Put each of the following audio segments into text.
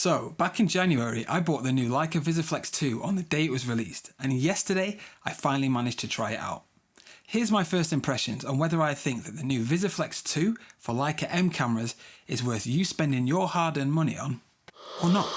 So, back in January, I bought the new Leica Visoflex 2 on the day it was released, and yesterday I finally managed to try it out. Here's my first impressions on whether I think that the new Visoflex 2 for Leica M cameras is worth you spending your hard-earned money on, or not.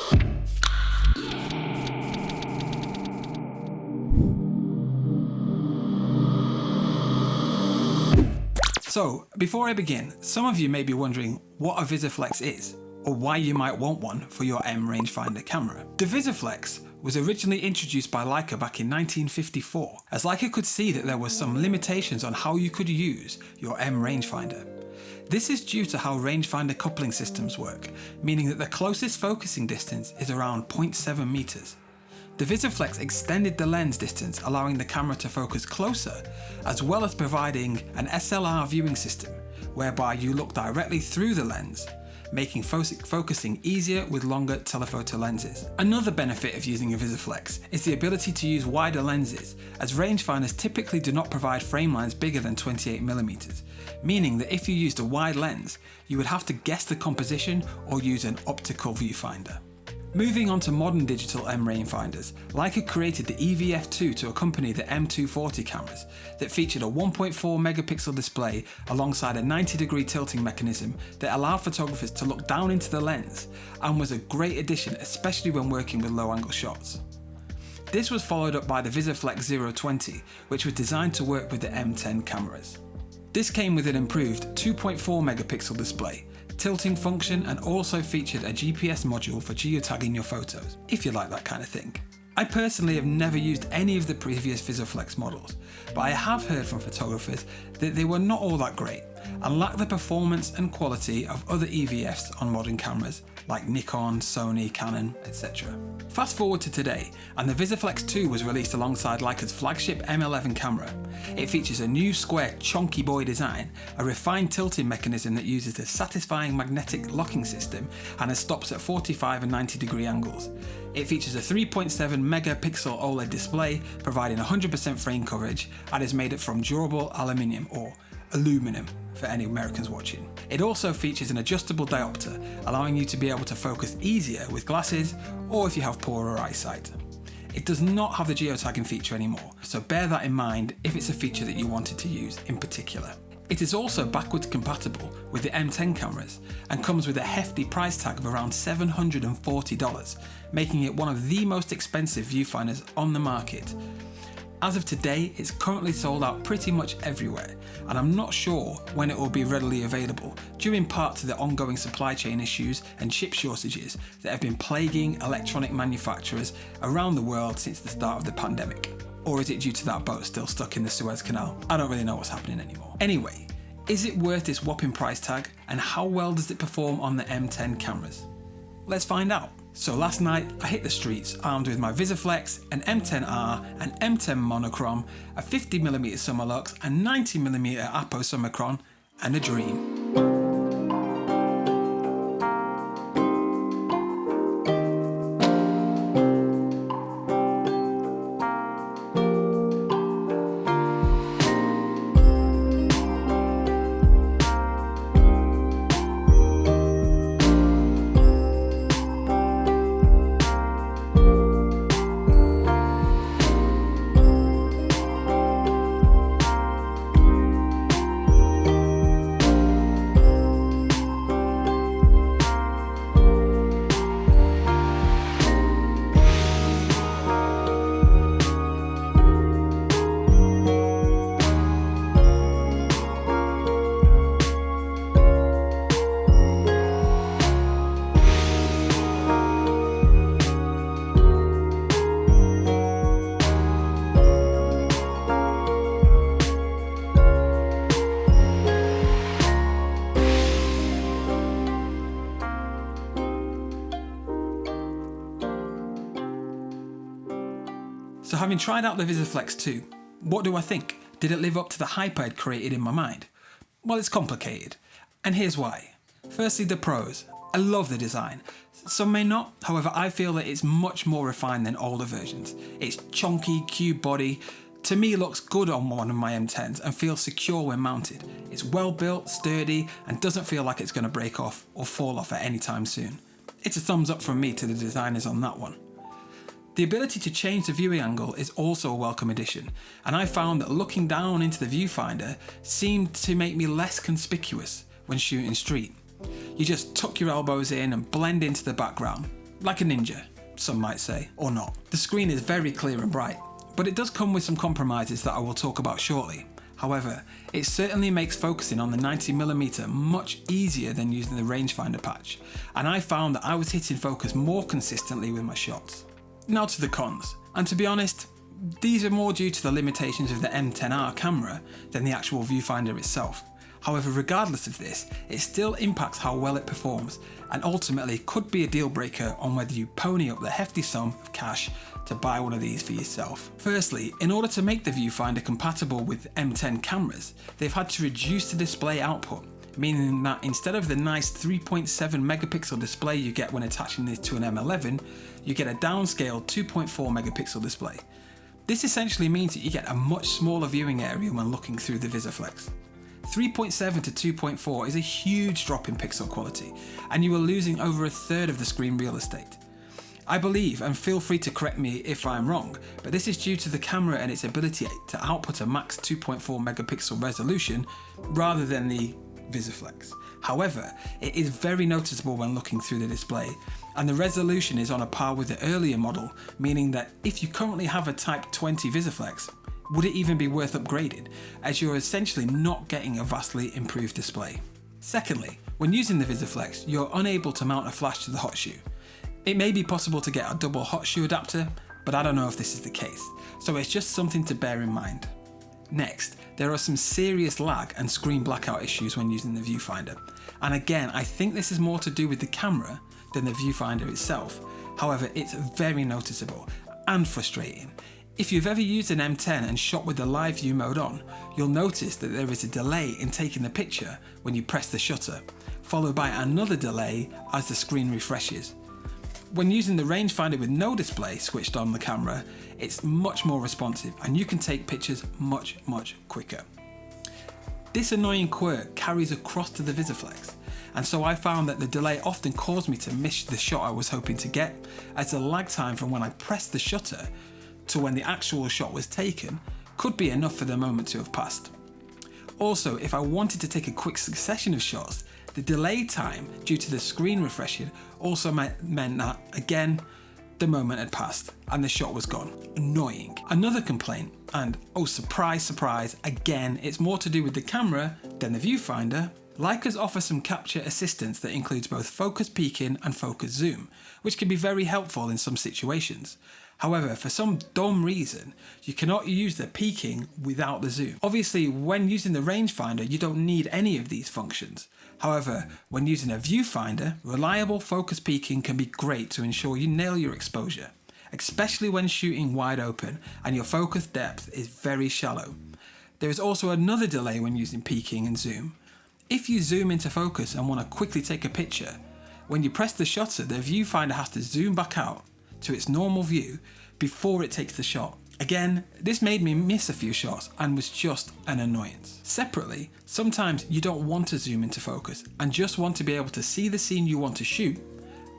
So, before I begin, some of you may be wondering what a Visoflex is, or why you might want one for your M rangefinder camera. The Visoflex was originally introduced by Leica back in 1954, as Leica could see that there were some limitations on how you could use your M rangefinder. This is due to how rangefinder coupling systems work, meaning that the closest focusing distance is around 0.7 meters. The Visoflex extended the lens distance, allowing the camera to focus closer, as well as providing an SLR viewing system, whereby you look directly through the lens, making focusing easier with longer telephoto lenses. Another benefit of using a Visoflex is the ability to use wider lenses, as rangefinders typically do not provide frame lines bigger than 28mm, meaning that if you used a wide lens, you would have to guess the composition or use an optical viewfinder. Moving on to modern digital M rangefinders, Leica created the EVF2 to accompany the M240 cameras that featured a 1.4 megapixel display alongside a 90-degree tilting mechanism that allowed photographers to look down into the lens, and was a great addition, especially when working with low-angle shots. This was followed up by the Visoflex 020, which was designed to work with the M10 cameras. This came with an improved 2.4 megapixel display, tilting function, and also featured a GPS module for geotagging your photos, if you like that kind of thing. I personally have never used any of the previous Visoflex models, but I have heard from photographers that they were not all that great and lacked the performance and quality of other EVFs on modern cameras like Nikon, Sony, Canon, etc. Fast forward to today, and the Visoflex 2 was released alongside Leica's flagship M11 camera. It features a new square chonky boy design, a refined tilting mechanism that uses a satisfying magnetic locking system and has stops at 45 and 90-degree angles. It features a 3.7 megapixel OLED display, providing 100% frame coverage, and is made from durable aluminium, or aluminum for any Americans watching. It also features an adjustable diopter, allowing you to be able to focus easier with glasses or if you have poorer eyesight. It does not have the geotagging feature anymore, so bear that in mind if it's a feature that you wanted to use in particular. It is also backwards compatible with the M10 cameras and comes with a hefty price tag of around $740, making it one of the most expensive viewfinders on the market. As of today, it's currently sold out pretty much everywhere, and I'm not sure when it will be readily available, due in part to the ongoing supply chain issues and chip shortages that have been plaguing electronic manufacturers around the world since the start of the pandemic. Or is it due to that boat still stuck in the Suez Canal? I don't really know what's happening anymore. Anyway, is it worth this whopping price tag, and how well does it perform on the M10 cameras? Let's find out. So last night I hit the streets armed with my Visoflex, an M10R, an M10 Monochrom, a 50mm Summilux, a 90mm Apo Summicron, and a dream. So having tried out the Visoflex 2, what do I think? Did it live up to the hype I'd created in my mind? Well, it's complicated, and here's why. Firstly, the pros. I love the design. Some may not, however I feel that it's much more refined than older versions. It's chunky, cube body, to me looks good on one of my M10s and feels secure when mounted. It's well built, sturdy, and doesn't feel like it's going to break off or fall off at any time soon. It's a thumbs up from me to the designers on that one. The ability to change the viewing angle is also a welcome addition, and I found that looking down into the viewfinder seemed to make me less conspicuous when shooting street. You just tuck your elbows in and blend into the background, like a ninja, some might say, or not. The screen is very clear and bright, but it does come with some compromises that I will talk about shortly. However, it certainly makes focusing on the 90mm much easier than using the rangefinder patch, and I found that I was hitting focus more consistently with my shots. Now to the cons, and to be honest, these are more due to the limitations of the M10R camera than the actual viewfinder itself. However, regardless of this, it still impacts how well it performs, and ultimately could be a deal breaker on whether you pony up the hefty sum of cash to buy one of these for yourself. Firstly, in order to make the viewfinder compatible with M10 cameras, they've had to reduce the display output, meaning that instead of the nice 3.7 megapixel display you get when attaching this to an M11, you get a downscaled 2.4 megapixel display. This essentially means that you get a much smaller viewing area when looking through the Visoflex. 3.7 to 2.4 is a huge drop in pixel quality, and you are losing over a third of the screen real estate. I believe, and feel free to correct me if I'm wrong, but this is due to the camera and its ability to output a max 2.4 megapixel resolution rather than the Visoflex. However, it is very noticeable when looking through the display, and the resolution is on a par with the earlier model, meaning that if you currently have a Type 20 Visoflex, would it even be worth upgrading, as you're essentially not getting a vastly improved display. Secondly, when using the Visoflex, you're unable to mount a flash to the hot shoe. It may be possible to get a double hot shoe adapter, but I don't know if this is the case, so it's just something to bear in mind. Next, there are some serious lag and screen blackout issues when using the viewfinder, and again I think this is more to do with the camera than the viewfinder itself. However, it's very noticeable and frustrating. If you've ever used an M10 and shot with the live view mode on, you'll notice that there is a delay in taking the picture when you press the shutter, followed by another delay as the screen refreshes. When using the rangefinder with no display switched on the camera, it's much more responsive and you can take pictures much quicker. This annoying quirk carries across to the Visoflex, and so I found that the delay often caused me to miss the shot I was hoping to get, as the lag time from when I pressed the shutter to when the actual shot was taken could be enough for the moment to have passed. Also, if I wanted to take a quick succession of shots, the delay time due to the screen refreshing also meant that, again, the moment had passed and the shot was gone. Annoying. Another complaint, and oh surprise, again, it's more to do with the camera than the viewfinder. Leica's offer some capture assistance that includes both focus peaking and focus zoom, which can be very helpful in some situations. However, for some dumb reason, you cannot use the peaking without the zoom. Obviously, when using the rangefinder, you don't need any of these functions. However, when using a viewfinder, reliable focus peaking can be great to ensure you nail your exposure, especially when shooting wide open and your focus depth is very shallow. There is also another delay when using peaking and zoom. If you zoom into focus and want to quickly take a picture, when you press the shutter, the viewfinder has to zoom back out to its normal view before it takes the shot. Again, this made me miss a few shots and was just an annoyance. Separately, sometimes you don't want to zoom into focus and just want to be able to see the scene you want to shoot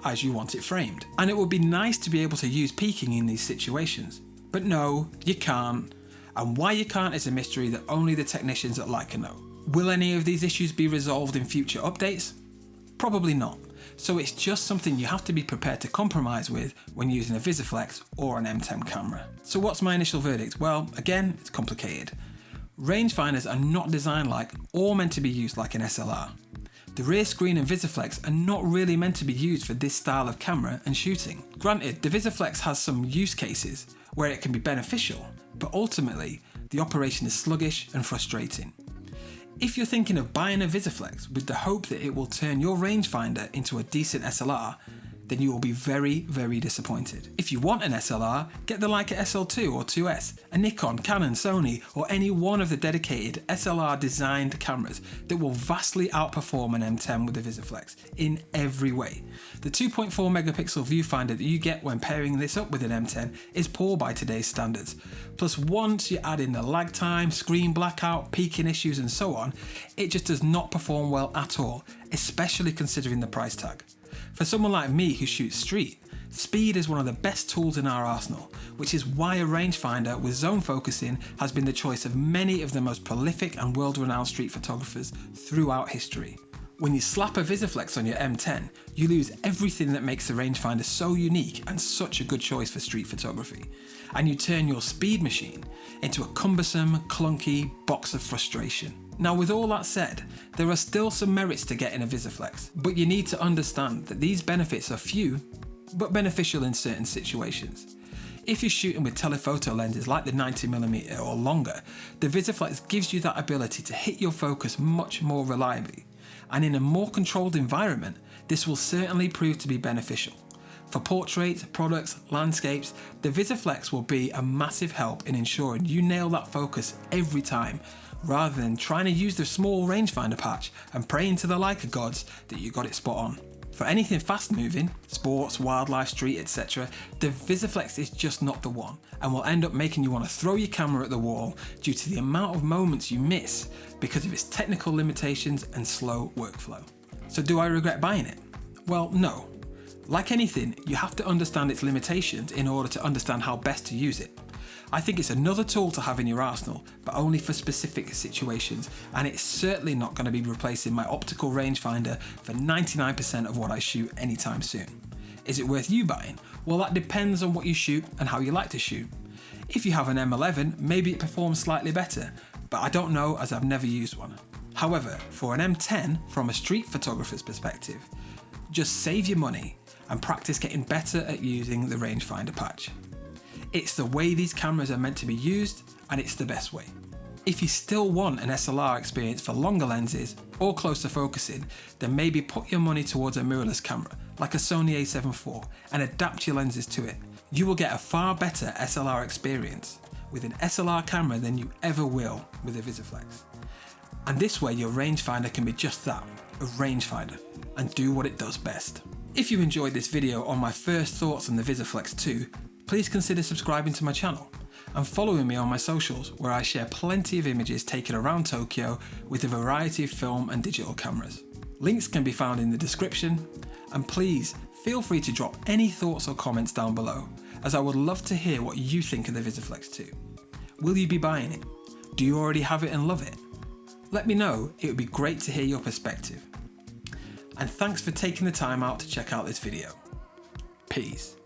as you want it framed. And it would be nice to be able to use peaking in these situations, but no, you can't. And why you can't is a mystery that only the technicians at Leica know. Will any of these issues be resolved in future updates? Probably not. So it's just something you have to be prepared to compromise with when using a Visoflex or an M10 camera. So what's my initial verdict? Well, again, it's complicated. Rangefinders are not designed like or meant to be used like an SLR. The rear screen and Visoflex are not really meant to be used for this style of camera and shooting. Granted, the Visoflex has some use cases where it can be beneficial, but ultimately, the operation is sluggish and frustrating. If you're thinking of buying a Visoflex with the hope that it will turn your rangefinder into a decent SLR, then you will be very disappointed. If you want an SLR, get the Leica SL2 or 2S, a Nikon, Canon, Sony, or any one of the dedicated SLR designed cameras that will vastly outperform an M10 with the Visoflex in every way. The 2.4 megapixel viewfinder that you get when pairing this up with an M10 is poor by today's standards. Plus, once you add in the lag time, screen blackout, peaking issues and so on, it just does not perform well at all, especially considering the price tag. For someone like me who shoots street, speed is one of the best tools in our arsenal, which is why a rangefinder with zone focusing has been the choice of many of the most prolific and world-renowned street photographers throughout history. When you slap a Visoflex on your M10, you lose everything that makes the rangefinder so unique and such a good choice for street photography, and you turn your speed machine into a cumbersome, clunky box of frustration. Now, with all that said, there are still some merits to getting a Visoflex, but you need to understand that these benefits are few, but beneficial in certain situations. If you're shooting with telephoto lenses like the 90mm or longer, the Visoflex gives you that ability to hit your focus much more reliably, and in a more controlled environment, this will certainly prove to be beneficial. For portraits, products, landscapes, the Visoflex will be a massive help in ensuring you nail that focus every time, rather than trying to use the small rangefinder patch and praying to the Leica gods that you got it spot on. For anything fast moving, sports, wildlife, street, etc., the Visoflex is just not the one, and will end up making you want to throw your camera at the wall due to the amount of moments you miss because of its technical limitations and slow workflow. So do I regret buying it? Well, no. Like anything, you have to understand its limitations in order to understand how best to use it. I think it's another tool to have in your arsenal, but only for specific situations, and it's certainly not going to be replacing my optical rangefinder for 99% of what I shoot anytime soon. Is it worth you buying? Well, that depends on what you shoot and how you like to shoot. If you have an M11, maybe it performs slightly better, but I don't know as I've never used one. However, for an M10, from a street photographer's perspective, just save your money and practice getting better at using the rangefinder patch. It's the way these cameras are meant to be used, and it's the best way. If you still want an SLR experience for longer lenses or closer focusing, then maybe put your money towards a mirrorless camera like a Sony a7 IV and adapt your lenses to it. You will get a far better SLR experience with an SLR camera than you ever will with a Visoflex. And this way your rangefinder can be just that, a rangefinder, and do what it does best. If you enjoyed this video on my first thoughts on the Visoflex 2, please consider subscribing to my channel and following me on my socials, where I share plenty of images taken around Tokyo with a variety of film and digital cameras. Links can be found in the description, and please feel free to drop any thoughts or comments down below, as I would love to hear what you think of the Visoflex 2. Will you be buying it? Do you already have it and love it? Let me know, it would be great to hear your perspective. And thanks for taking the time out to check out this video. Peace.